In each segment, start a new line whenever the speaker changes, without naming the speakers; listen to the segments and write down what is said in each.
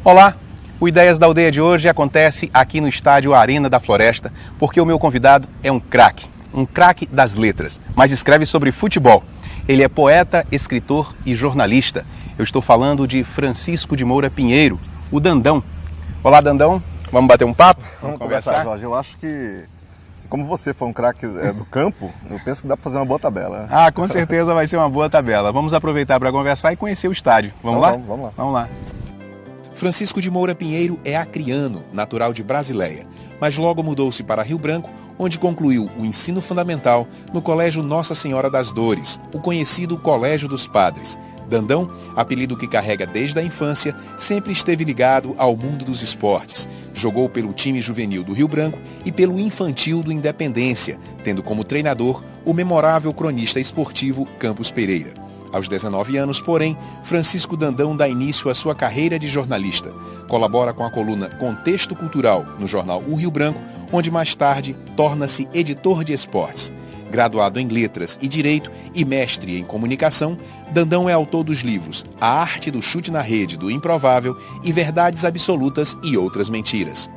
Olá, o Ideias da Aldeia de hoje acontece aqui no estádio Arena da Floresta, porque o meu convidado é um craque das letras, mas escreve sobre futebol. Ele é poeta, escritor e jornalista. Eu estou falando de Francisco de Moura Pinheiro, o Dandão. Olá, Dandão, vamos bater um papo?
Vamos conversar, Jorge. Eu acho que, como você foi um craque do campo, eu penso que dá para fazer uma boa tabela.
Ah, com certeza vai ser uma boa tabela. Vamos aproveitar para conversar e conhecer o estádio. Vamos lá?
Vamos lá.
Vamos lá. Francisco de Moura Pinheiro é acriano, natural de Brasileia, mas logo mudou-se para Rio Branco, onde concluiu o ensino fundamental no Colégio Nossa Senhora das Dores, o conhecido Colégio dos Padres. Dandão, apelido que carrega desde a infância, sempre esteve ligado ao mundo dos esportes. Jogou pelo time juvenil do Rio Branco e pelo infantil do Independência, tendo como treinador o memorável cronista esportivo Campos Pereira. Aos 19 anos, porém, Francisco Dandão dá início à sua carreira de jornalista. Colabora com a coluna Contexto Cultural no jornal O Rio Branco, onde mais tarde torna-se editor de esportes. Graduado em Letras e Direito e mestre em Comunicação, Dandão é autor dos livros A Arte do Chute na Rede do Improvável e Verdades Absolutas e Outras Mentiras.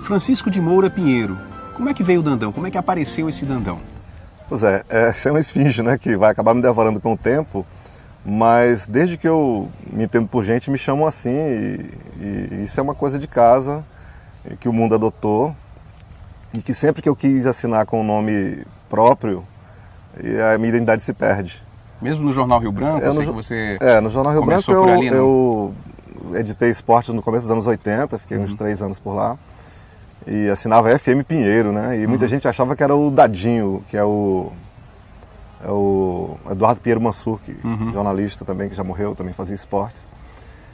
Francisco de Moura Pinheiro, como é que veio o Dandão? Como é que apareceu esse Dandão?
Pois é, isso é uma esfinge, né, que vai acabar me devorando com o tempo, mas desde que eu me entendo por gente, me chamam assim, e isso é uma coisa de casa, que o mundo adotou, e que sempre que eu quis assinar com o nome próprio, a minha identidade se perde.
Mesmo no Jornal Rio Branco?
No Jornal Rio Branco eu editei esportes no começo dos anos 80, fiquei uns 3 anos por lá. E assinava FM Pinheiro, né? E muita gente achava que era o Dadinho, que é o Eduardo Pinheiro Mansur, jornalista também, que já morreu, também fazia esportes.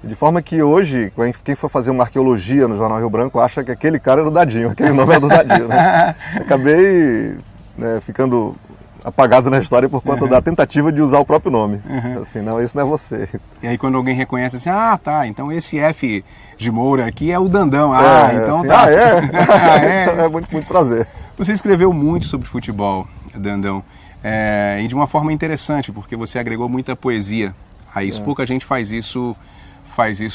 De forma que hoje, quem for fazer uma arqueologia no Jornal Rio Branco acha que aquele cara era o Dadinho, aquele nome era do Dadinho, né? Acabei ficando apagado na história por conta da tentativa de usar o próprio nome. Assim, não, esse não é você.
E aí quando alguém reconhece assim, então esse F de Moura aqui é o Dandão. Então
assim,
tá.
É muito prazer.
Você escreveu muito sobre futebol, Dandão, e de uma forma interessante, porque você agregou muita poesia a isso. Pouca gente faz isso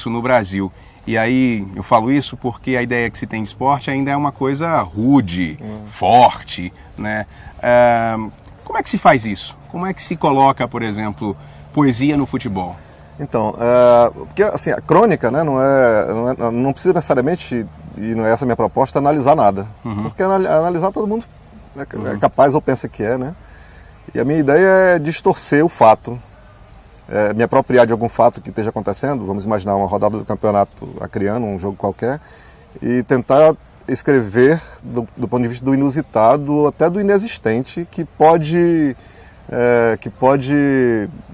no Brasil. E aí eu falo isso porque a ideia que se tem de esporte ainda é uma coisa rude, forte, né? Como é que se faz isso? Como é que se coloca, por exemplo, poesia no futebol?
Então, porque assim, a crônica, né, não precisa necessariamente, e não é essa a minha proposta, analisar nada. Porque analisar todo mundo é capaz ou pensa que é, né? E a minha ideia é distorcer o fato, me apropriar de algum fato que esteja acontecendo, vamos imaginar uma rodada do campeonato acriano, um jogo qualquer, e tentar escrever do ponto de vista do inusitado, até do inexistente, que pode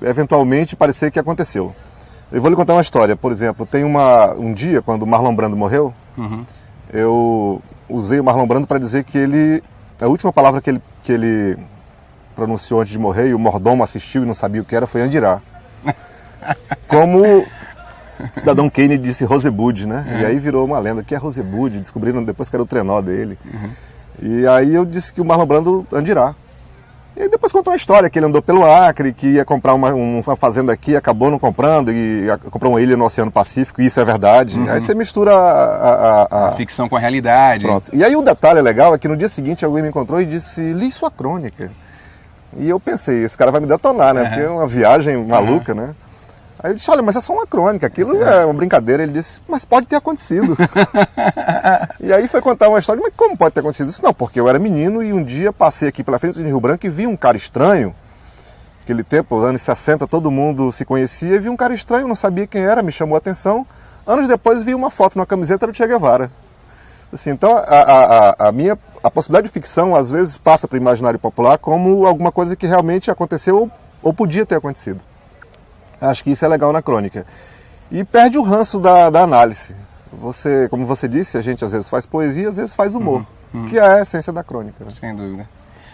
eventualmente parecer que aconteceu. Eu vou lhe contar uma história. Por exemplo, tem um dia, quando o Marlon Brando morreu, eu usei o Marlon Brando para dizer que a última palavra que ele pronunciou antes de morrer, e o mordomo assistiu e não sabia o que era, foi Andirá. Como o cidadão Kane disse Rosebud, né? E aí virou uma lenda. Que é Rosebud? Descobriram depois que era o trenó dele. E aí eu disse que o Marlon Brando Andirá. E depois contou uma história que ele andou pelo Acre, que ia comprar uma fazenda aqui, acabou não comprando, e comprou uma ilha no Oceano Pacífico, e isso é verdade. Aí você mistura
a ficção com a realidade.
Pronto. E aí o detalhe legal é que no dia seguinte alguém me encontrou e disse, li sua crônica. E eu pensei, esse cara vai me detonar, né? Porque é uma viagem maluca, né? Aí eu disse, olha, mas é só uma crônica, aquilo é uma brincadeira. Ele disse, mas pode ter acontecido. E aí foi contar uma história, mas como pode ter acontecido isso? Não, porque eu era menino e um dia passei aqui pela frente de Rio Branco e vi um cara estranho. Naquele tempo, anos 60, todo mundo se conhecia, e vi um cara estranho, não sabia quem era, me chamou a atenção. Anos depois vi uma foto numa camiseta do Che Guevara. Assim, então a possibilidade de ficção às vezes passa para o imaginário popular como alguma coisa que realmente aconteceu ou podia ter acontecido. Acho que isso é legal na crônica. E perde o ranço da análise. Como você disse, a gente às vezes faz poesia, às vezes faz humor, que é a essência da crônica. Né?
Sem dúvida.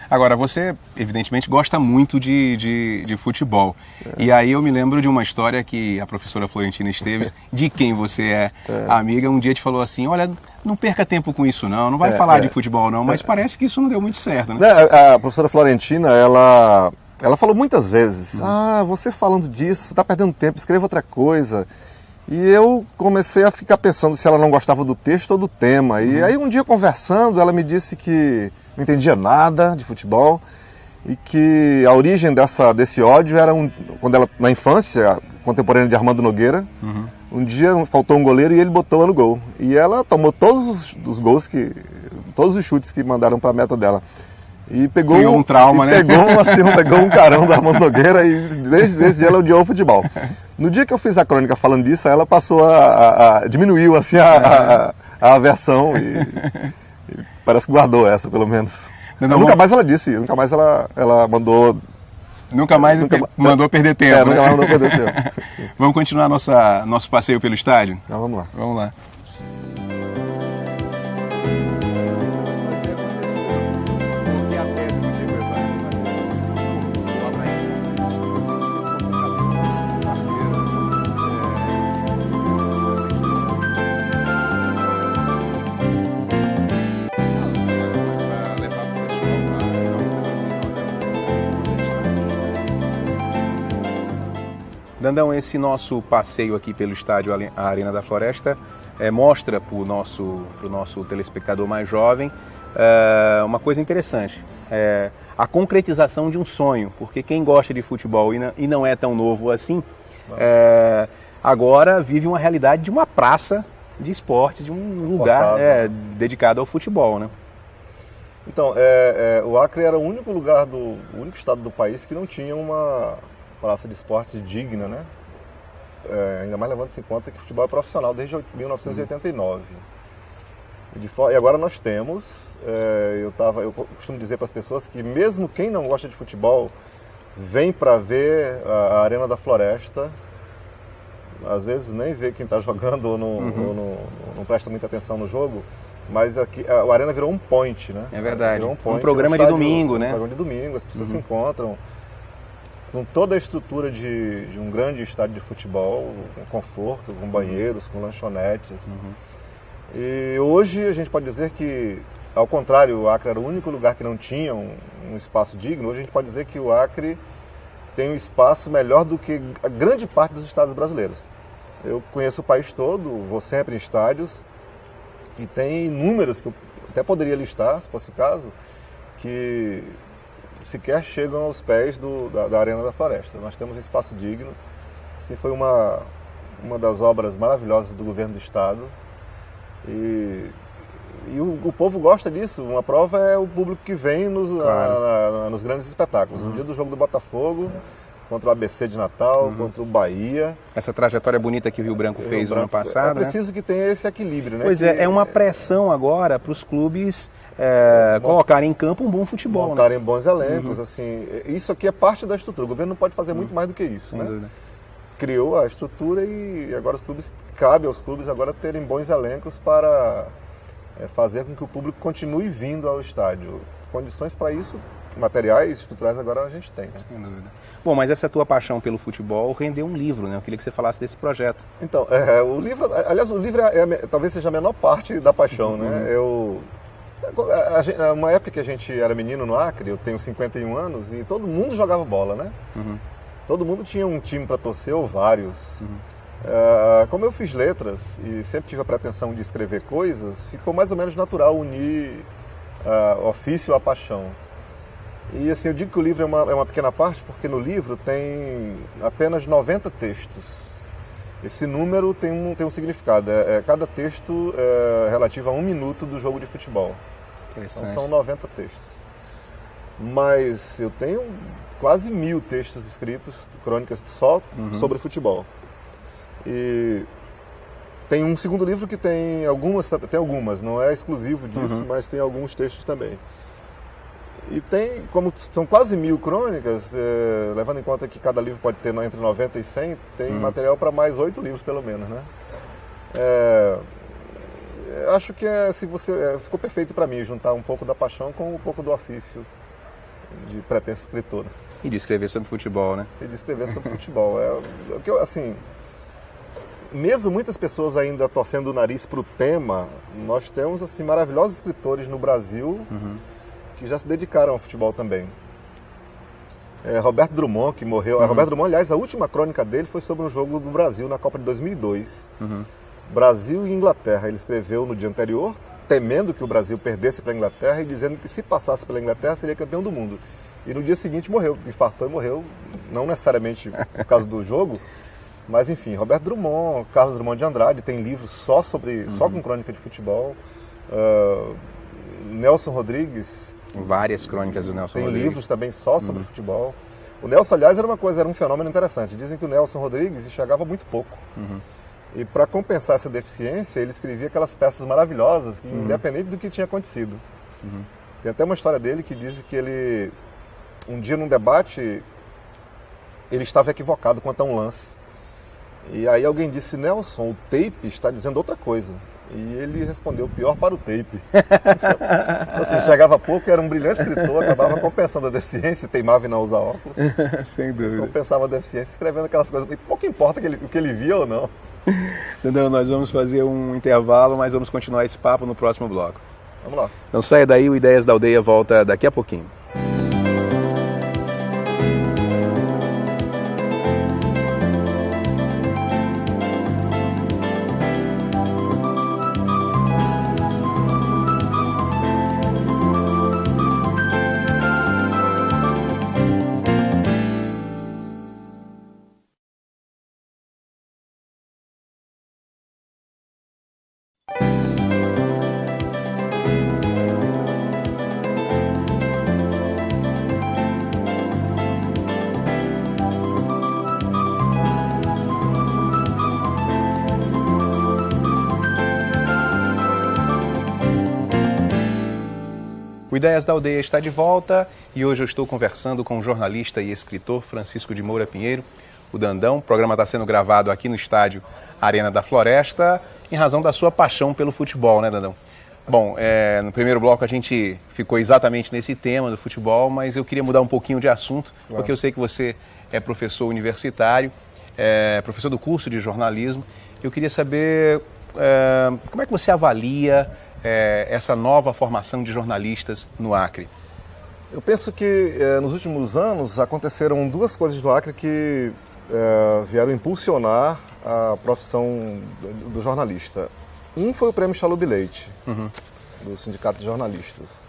Agora, você evidentemente gosta muito de futebol. E aí eu me lembro de uma história que a professora Florentina Esteves, de quem você é amiga, um dia te falou assim, olha, não perca tempo com isso não vai falar de futebol não, mas parece que isso não deu muito certo, né?
A professora Florentina, ela falou muitas vezes, você falando disso, você está perdendo tempo, escreva outra coisa. E eu comecei a ficar pensando se ela não gostava do texto ou do tema. E aí um dia conversando, ela me disse que não entendia nada de futebol e que a origem desse ódio era quando ela, na infância, contemporânea de Armando Nogueira, um dia faltou um goleiro e ele botou ela no gol. E ela tomou todos os gols, todos os chutes que mandaram para a meta dela. E pegou
um trauma, né?
Pegou um carão do Armando Nogueira e desde ela odiou o futebol. No dia que eu fiz a crônica falando disso, ela passou diminuiu assim a aversão e parece que guardou essa, pelo menos. Nunca mais ela disse, nunca mais ela mandou...
Mandou perder tempo,
nunca mais mandou perder tempo.
Vamos continuar nosso passeio pelo estádio?
Então vamos lá.
Vamos lá. Dandão, esse nosso passeio aqui pelo estádio Arena da Floresta mostra para o nosso telespectador mais jovem uma coisa interessante, a concretização de um sonho, porque quem gosta de futebol e não é tão novo assim, agora vive uma realidade de uma praça de esportes, de um lugar dedicado ao futebol, né?
Então, o Acre era o único estado do país que não tinha uma praça de esportes digna, né? Ainda mais levando-se em conta que o futebol é profissional desde 1989. E agora nós temos, eu costumo dizer para as pessoas que mesmo quem não gosta de futebol vem para ver a Arena da Floresta, às vezes nem vê quem está jogando ou não presta muita atenção no jogo, mas aqui, a Arena virou um point, né?
É verdade,
virou
um programa de domingo, né?
Um programa de domingo, as pessoas se encontram com toda a estrutura de um grande estádio de futebol, com conforto, com banheiros, com lanchonetes. E hoje a gente pode dizer que, ao contrário, o Acre era o único lugar que não tinha um espaço digno. Hoje a gente pode dizer que o Acre tem um espaço melhor do que a grande parte dos estados brasileiros. Eu conheço o país todo, vou sempre em estádios, e tem inúmeros que eu até poderia listar, se fosse o caso, que sequer chegam aos pés da Arena da Floresta. Nós temos um espaço digno. Assim, foi uma das obras maravilhosas do governo do estado. E o povo gosta disso. Uma prova é o público que vem nos grandes espetáculos. No dia do jogo do Botafogo, contra o ABC de Natal, contra o Bahia.
Essa trajetória bonita que o Rio Branco fez no ano passado.
É preciso que tenha esse equilíbrio, né?
Pois é uma pressão agora para os clubes colocarem em campo um bom futebol.
Montarem bons elencos, assim. Isso aqui é parte da estrutura. O governo não pode fazer muito mais do que isso, né?
Dúvida.
Criou a estrutura e agora cabe aos clubes agora terem bons elencos para fazer com que o público continue vindo ao estádio. Condições para isso, materiais, estruturais, agora a gente tem, né?
Sem dúvida. Bom, mas essa tua paixão pelo futebol rendeu um livro, né? Eu queria que você falasse desse projeto.
Então, o livro talvez seja a menor parte da paixão, né? Uma época que a gente era menino no Acre, eu tenho 51 anos, e todo mundo jogava bola, né? Todo mundo tinha um time para torcer, ou vários. Como eu fiz letras e sempre tive a pretensão de escrever coisas, ficou mais ou menos natural unir ofício à paixão. E assim, eu digo que o livro é uma pequena parte, porque no livro tem apenas 90 textos. Esse número tem um significado. Cada texto é relativo a 1 minuto do jogo de futebol. Então são 90 textos. Mas eu tenho quase 1000 textos escritos, crônicas só sobre futebol. E tem um segundo livro que tem algumas, não é exclusivo disso, mas tem alguns textos também. E tem, como são quase 1000 crônicas, levando em conta que cada livro pode ter entre 90 e 100, tem material para mais 8 livros pelo menos, né? Acho que ficou perfeito para mim juntar um pouco da paixão com um pouco do ofício de pretenso escritor.
E de escrever sobre futebol, né?
E de escrever sobre futebol. Porque, assim, mesmo muitas pessoas ainda torcendo o nariz para o tema, nós temos assim, maravilhosos escritores no Brasil que já se dedicaram ao futebol também. Roberto Drummond, que morreu. Roberto Drummond, aliás, a última crônica dele foi sobre um jogo do Brasil na Copa de 2002. Brasil e Inglaterra. Ele escreveu no dia anterior, temendo que o Brasil perdesse para a Inglaterra e dizendo que se passasse pela Inglaterra seria campeão do mundo. E no dia seguinte morreu, infartou e morreu, não necessariamente por causa do jogo, mas enfim, Roberto Drummond, Carlos Drummond de Andrade, tem livros só com crônica de futebol. Nelson Rodrigues...
Várias crônicas do Nelson Rodrigues.
Tem livros também só sobre futebol. O Nelson, aliás, era um fenômeno interessante. Dizem que o Nelson Rodrigues enxergava muito pouco. E para compensar essa deficiência, ele escrevia aquelas peças maravilhosas, independente do que tinha acontecido. Tem até uma história dele que diz que ele, um dia num debate, ele estava equivocado quanto a um lance. E aí alguém disse: Nelson, o tape está dizendo outra coisa. E ele respondeu: pior para o tape. Então, assim, chegava pouco, era um brilhante escritor, acabava compensando a deficiência, teimava em não usar óculos.
Sem dúvida.
Compensava a deficiência escrevendo aquelas coisas. E pouco importa o que ele via ou não.
Entendeu? Nós vamos fazer um intervalo, mas vamos continuar esse papo no próximo bloco.
Vamos lá.
Não saia daí, o Ideias da Aldeia volta daqui a pouquinho. O Ideias da Aldeia está de volta e hoje eu estou conversando com o jornalista e escritor Francisco de Moura Pinheiro, o Dandão. O programa está sendo gravado aqui no estádio Arena da Floresta, em razão da sua paixão pelo futebol, né, Dandão? Bom, no primeiro bloco a gente ficou exatamente nesse tema do futebol, mas eu queria mudar um pouquinho de assunto, porque eu sei que você é professor universitário, professor do curso de jornalismo. Eu queria saber como é que você avalia essa nova formação de jornalistas no Acre.
Eu penso que nos últimos anos aconteceram duas coisas no Acre que vieram impulsionar a profissão do jornalista. Um foi o Prêmio Chalub Leite, do Sindicato de Jornalistas.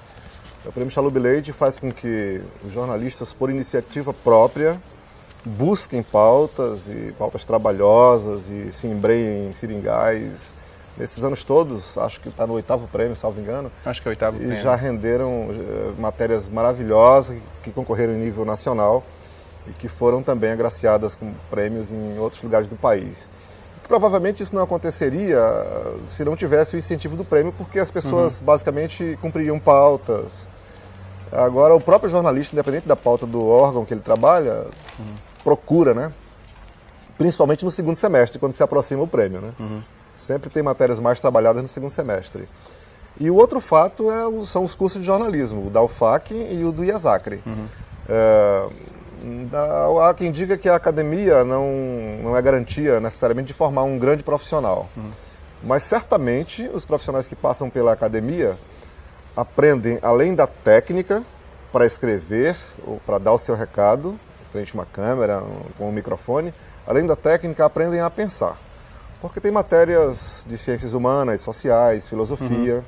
O Prêmio Chalub Leite faz com que os jornalistas, por iniciativa própria, busquem pautas e pautas trabalhosas e se embreiem em seringais. Nesses anos todos, acho que está no 8º prêmio, salvo engano.
Acho que é o 8º prêmio.
E já renderam matérias maravilhosas que concorreram em nível nacional e que foram também agraciadas com prêmios em outros lugares do país. Provavelmente isso não aconteceria se não tivesse o incentivo do prêmio, porque as pessoas basicamente cumpririam pautas. Agora, o próprio jornalista, independente da pauta do órgão que ele trabalha, procura, né? Principalmente no segundo semestre, quando se aproxima o prêmio, né? Sempre tem matérias mais trabalhadas no segundo semestre. E o outro fato são os cursos de jornalismo, o da UFAC e o do IESACRE. Há quem diga que a academia não é garantia necessariamente de formar um grande profissional. Mas certamente os profissionais que passam pela academia aprendem, além da técnica, para escrever ou para dar o seu recado, frente a uma câmera, com um microfone, além da técnica, aprendem a pensar. Porque tem matérias de ciências humanas, sociais, filosofia.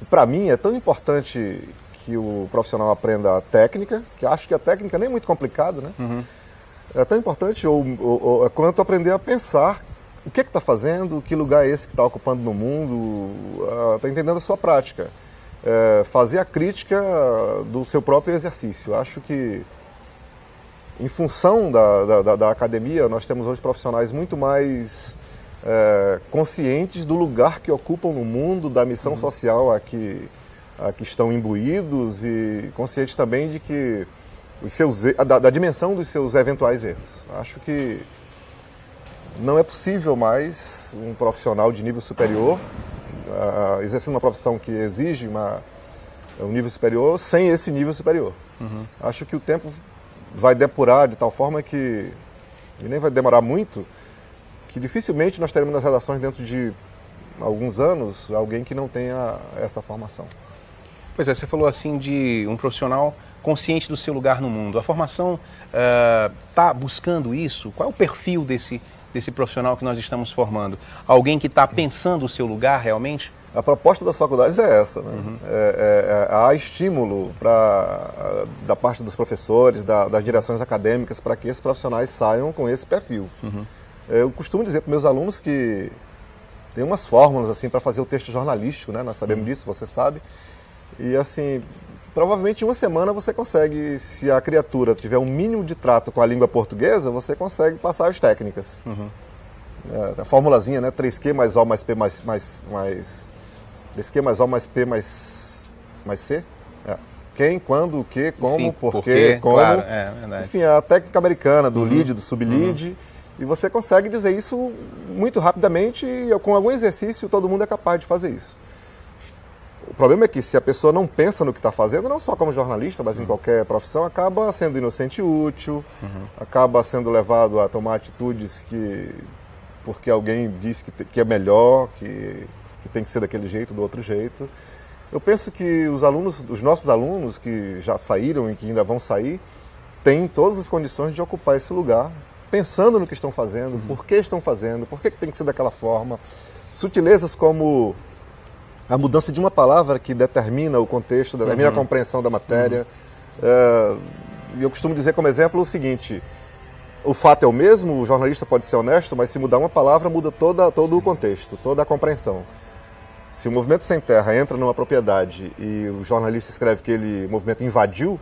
E para mim é tão importante que o profissional aprenda a técnica, que acho que a técnica nem é muito complicada, né? É tão importante quanto aprender a pensar o que está fazendo, que lugar é esse que está ocupando no mundo, está entendendo a sua prática. Fazer a crítica do seu próprio exercício. Acho que, em função da academia, nós temos hoje profissionais muito mais conscientes do lugar que ocupam no mundo, da missão social a que estão imbuídos e conscientes também de que da dimensão dos seus eventuais erros. Acho que não é possível mais um profissional de nível superior, exercendo uma profissão que exige um nível superior, sem esse nível superior. Acho que o tempo vai depurar de tal forma que, e nem vai demorar muito, que dificilmente nós teremos nas redações dentro de alguns anos alguém que não tenha essa formação.
Pois é, você falou assim de um profissional consciente do seu lugar no mundo. A formação está buscando isso? Qual é o perfil desse profissional que nós estamos formando? Alguém que está pensando o seu lugar realmente?
A proposta das faculdades é essa, né? Há estímulo da parte dos professores, das direções acadêmicas, para que esses profissionais saiam com esse perfil. Eu costumo dizer para meus alunos que tem umas fórmulas assim para fazer o texto jornalístico, né? Nós sabemos disso, você sabe. E assim, provavelmente em uma semana você consegue, se a criatura tiver um mínimo de trato com a língua portuguesa, você consegue passar as técnicas. A formulazinha, né? 3Q mais O mais P mais 3Q mais O mais P mais C. Quem, quando, o que, como,
Sim,
porquê, como.
Claro,
Enfim, a técnica americana do lead, do sublead. E você consegue dizer isso muito rapidamente e com algum exercício todo mundo é capaz de fazer isso. O problema é que se a pessoa não pensa no que está fazendo, não só como jornalista, mas em qualquer profissão, acaba sendo inocente útil, acaba sendo levado a tomar atitudes porque alguém diz que é melhor, que tem que ser daquele jeito, do outro jeito. Eu penso que os nossos alunos que já saíram e que ainda vão sair, têm todas as condições de ocupar esse lugar, pensando no que estão fazendo, por que estão fazendo, por que tem que ser daquela forma. Sutilezas como a mudança de uma palavra que determina o contexto, determina a compreensão da matéria. E eu costumo dizer como exemplo o seguinte: o fato é o mesmo, o jornalista pode ser honesto, mas se mudar uma palavra, muda todo o contexto, toda a compreensão. Se o movimento sem terra entra numa propriedade e o jornalista escreve que o movimento invadiu,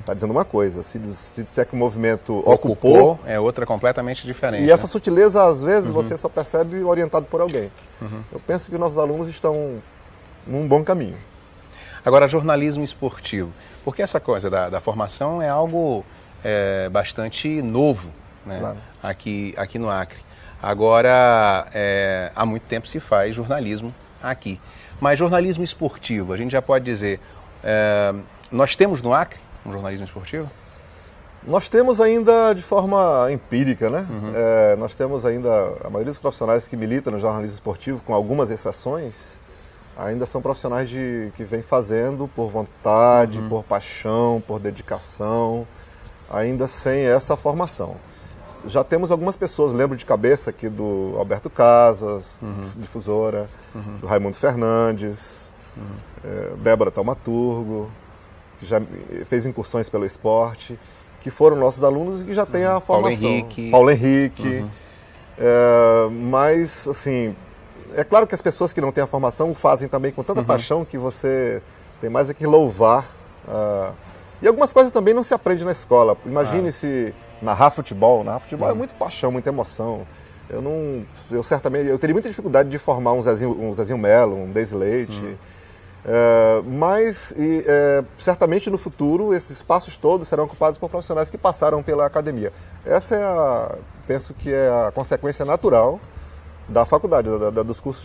está dizendo uma coisa. Se disser que o movimento ocupou,
é outra completamente diferente.
E essa sutileza, às vezes, você só percebe orientado por alguém. Eu penso que nossos alunos estão num bom caminho.
Agora, jornalismo esportivo. Porque essa coisa da formação é algo bastante novo, né?
Claro.
aqui no Acre. Agora, há muito tempo se faz jornalismo aqui. Mas jornalismo esportivo, a gente já pode dizer, nós temos no Acre um jornalismo esportivo?
Nós temos ainda de forma empírica, né? Nós temos ainda, a maioria dos profissionais que militam no jornalismo esportivo, com algumas exceções, ainda são profissionais que vêm fazendo por vontade, por paixão, por dedicação, ainda sem essa formação. Já temos algumas pessoas, lembro de cabeça aqui do Alberto Casas, difusora, do Raimundo Fernandes, Débora Taumaturgo, que já fez incursões pelo esporte, que foram nossos alunos e que já têm a formação. Paulo Henrique. Mas, assim, é claro que as pessoas que não têm a formação o fazem também com tanta paixão que você tem mais é que louvar. E algumas coisas também não se aprende na escola. Imagine se narrar futebol. Narrar futebol é muito paixão, muita emoção. Eu teria muita dificuldade de formar um Zezinho Melo, um Deise Leite. Mas certamente no futuro esses espaços todos serão ocupados por profissionais que passaram pela academia. Essa penso que é a consequência natural da faculdade, dos cursos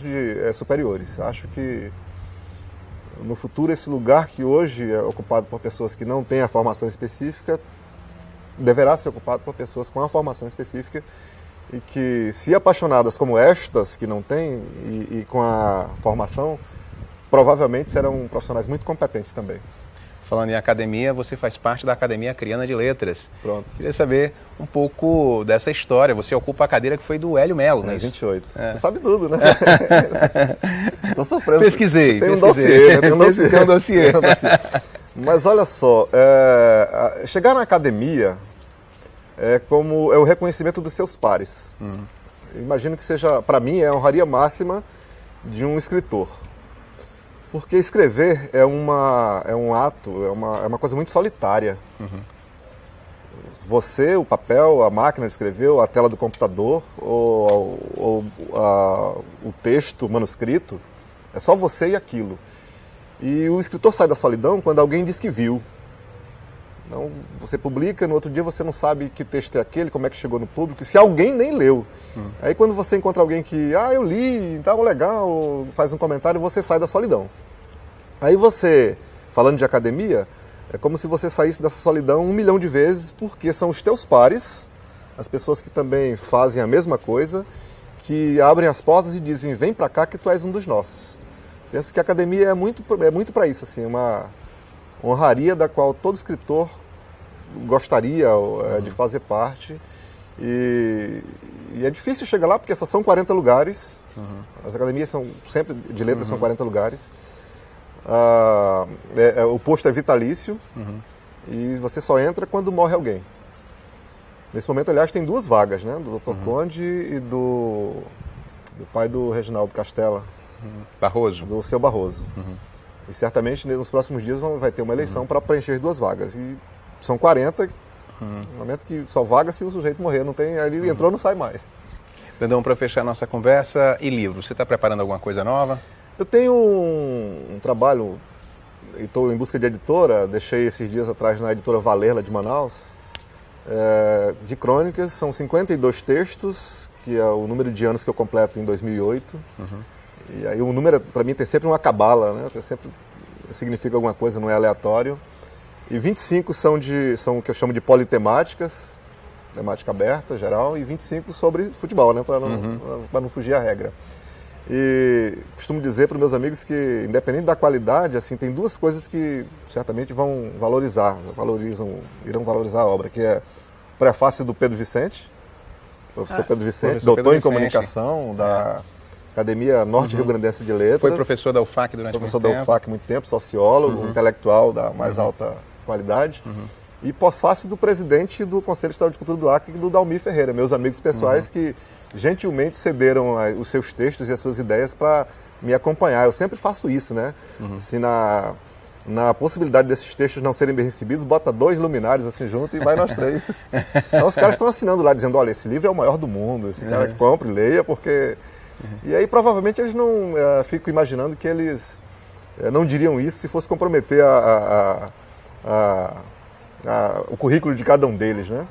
superiores. Acho que no futuro esse lugar que hoje é ocupado por pessoas que não têm a formação específica deverá ser ocupado por pessoas com a formação específica e que, se apaixonadas como estas que não têm e com a formação, provavelmente serão profissionais muito competentes também.
Falando em academia, você faz parte da Academia Acreana de Letras.
Pronto.
Queria saber um pouco dessa história. Você ocupa a cadeira que foi do Hélio Melo, né?
28. Você sabe tudo, né? Estou surpreso.
Pesquisei.
Tem um dossiê, né? Tem um dossiê. Mas olha só, chegar na academia é o reconhecimento dos seus pares. Imagino que seja, para mim, é a honraria máxima de um escritor. Porque escrever é um ato, é uma coisa muito solitária. Você, o papel, a máquina de escrever, a tela do computador, ou o texto, o manuscrito, é só você e aquilo. E o escritor sai da solidão quando alguém diz que viu. Então, você publica, no outro dia você não sabe que texto é aquele, como é que chegou no público, se alguém nem leu. Aí quando você encontra alguém que, eu li, estava legal, faz um comentário, você sai da solidão. Aí você, falando de academia, é como se você saísse dessa solidão 1 milhão de vezes, porque são os teus pares, as pessoas que também fazem a mesma coisa, que abrem as portas e dizem, vem pra cá que tu és um dos nossos. Penso que a academia é muito para isso, assim, honraria da qual todo escritor gostaria de fazer parte. E é difícil chegar lá porque só são 40 lugares. As academias sempre de letras são 40 lugares. O posto é vitalício e você só entra quando morre alguém. Nesse momento, aliás, tem 2 vagas, né? Do Dr. Conde e do pai do Reginaldo Castella.
Barroso.
Do seu Barroso. E certamente nos próximos dias vai ter uma eleição para preencher as 2 vagas. E são 40, no momento que só vaga se o sujeito morrer. Não tem, ele entrou, não sai mais.
Dandão, para fechar nossa conversa, e livro? Você está preparando alguma coisa nova?
Eu tenho um trabalho, e estou em busca de editora, deixei esses dias atrás na editora Valerla de Manaus, de crônicas. São 52 textos, que é o número de anos que eu completo em 2008. E aí o número, para mim, tem sempre uma cabala, né? Sempre significa alguma coisa, não é aleatório. E 25 são o que eu chamo de politemáticas, temática aberta, geral, e 25 sobre futebol, né? Para não fugir à regra. E costumo dizer para os meus amigos que, independente da qualidade, assim, tem 2 coisas que certamente irão valorizar a obra, que é o prefácio do Pedro Vicente, professor Pedro Vicente, doutor em comunicação da Academia Norte-Rio-Grandense de Letras.
Foi professor da UFAC durante muito tempo.
Professor da UFAC muito tempo, sociólogo, intelectual da mais alta qualidade. E pós-fácil do presidente do Conselho Estadual de Cultura do Acre, do Dalmir Ferreira, meus amigos pessoais que gentilmente cederam os seus textos e as suas ideias para me acompanhar. Eu sempre faço isso, né? Se na possibilidade desses textos não serem bem recebidos, bota 2 luminares assim junto e vai nós 3. Então os caras estão assinando lá, dizendo, olha, esse livro é o maior do mundo, esse cara compre, leia, porque... E aí provavelmente eles não... fico imaginando que eles não diriam isso se fosse comprometer o currículo de cada um deles, né?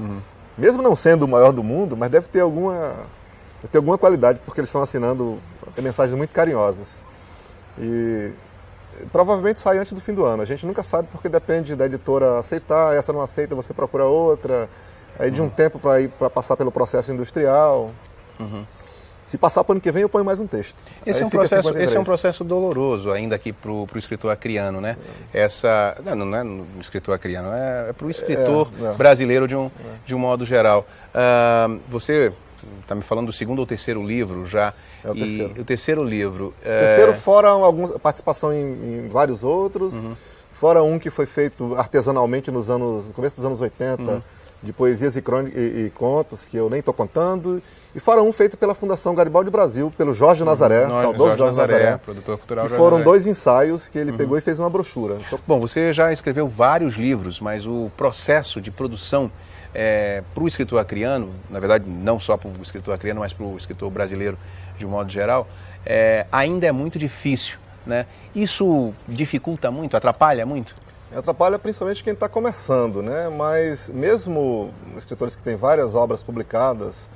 Mesmo não sendo o maior do mundo, mas deve ter alguma qualidade, porque eles estão assinando mensagens muito carinhosas. E provavelmente sai antes do fim do ano. A gente nunca sabe, porque depende da editora aceitar, essa não aceita, você procura outra, aí de um tempo para passar pelo processo industrial. Se passar para o ano que vem, eu ponho mais um texto.
Esse é um processo doloroso ainda aqui para o escritor acriano, né? Não é no escritor acriano, é para o escritor brasileiro de um modo geral. Você está me falando do 2º ou 3º livro já.
É o terceiro.
O 3º livro.
O terceiro, fora participação em vários outros, fora um que foi feito artesanalmente no começo dos anos 80, de poesias e contos, que eu nem estou contando, e fora um feito pela Fundação Garibaldi Brasil, pelo Jorge Nazaré, saudoso Jorge Nazaré,
produtor cultural,
que foram 2 ensaios que ele pegou e fez uma brochura.
Bom, você já escreveu vários livros, mas o processo de produção para o escritor acriano, na verdade não só para o escritor acriano, mas para o escritor brasileiro de um modo geral, ainda é muito difícil, né? Isso dificulta muito, atrapalha muito?
Atrapalha principalmente quem está começando, né? Mas mesmo escritores que têm várias obras publicadas,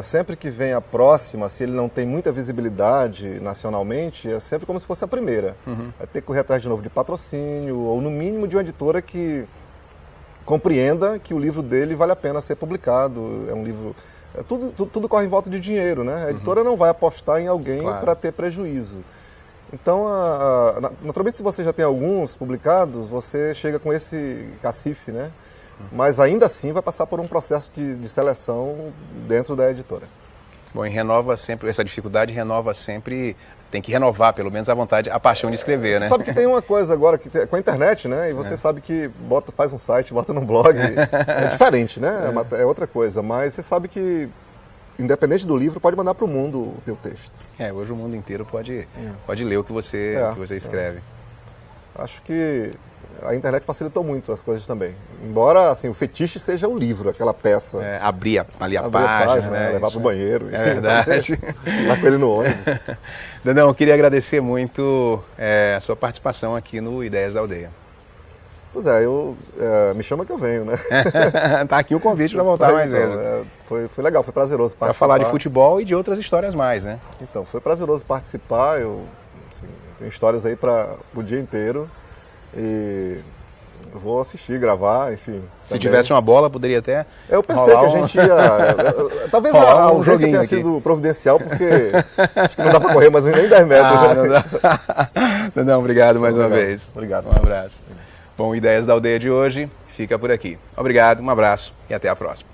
sempre que vem a próxima, se ele não tem muita visibilidade nacionalmente, é sempre como se fosse a primeira. Vai ter que correr atrás de novo de patrocínio, ou no mínimo de uma editora que compreenda que o livro dele vale a pena ser publicado. É um livro... Tudo corre em volta de dinheiro, né? A editora não vai apostar em alguém para ter prejuízo. Então, naturalmente, se você já tem alguns publicados, você chega com esse cacife, né? Mas ainda assim vai passar por um processo de seleção dentro da editora.
Bom, e renova sempre, essa dificuldade renova sempre, tem que renovar pelo menos a vontade, a paixão de escrever, né?
Você sabe que tem uma coisa agora, com a internet, né? E você sabe que faz um site, bota num blog, é diferente, né? É outra coisa, mas você sabe que, independente do livro, pode mandar para o mundo o teu texto.
Hoje o mundo inteiro pode ler o que você escreve.
Acho que a internet facilitou muito as coisas também. Embora, assim, o fetiche seja o livro, aquela peça.
Abrir ali a página,
né? Levar para o banheiro.
É verdade.
Lá com ele no ônibus.
Dandão, eu queria agradecer muito a sua participação aqui no Ideias da Aldeia.
Pois me chama que eu venho, né?
Tá aqui o convite para voltar mais vezes.
Foi legal, foi prazeroso participar.
Para falar de futebol e de outras histórias mais, né?
Então, foi prazeroso participar. Eu tenho histórias aí para o dia inteiro. E eu vou assistir, gravar, enfim.
Se tivesse uma bola, poderia até.
Eu pensei que a gente ia. Talvez a ausência tenha sido providencial, porque acho que não dá para correr mais nem 10 metros.
Não, obrigado mais uma vez.
Obrigado.
Um abraço. Bom, Ideias da Aldeia de hoje fica por aqui. Obrigado, um abraço e até a próxima.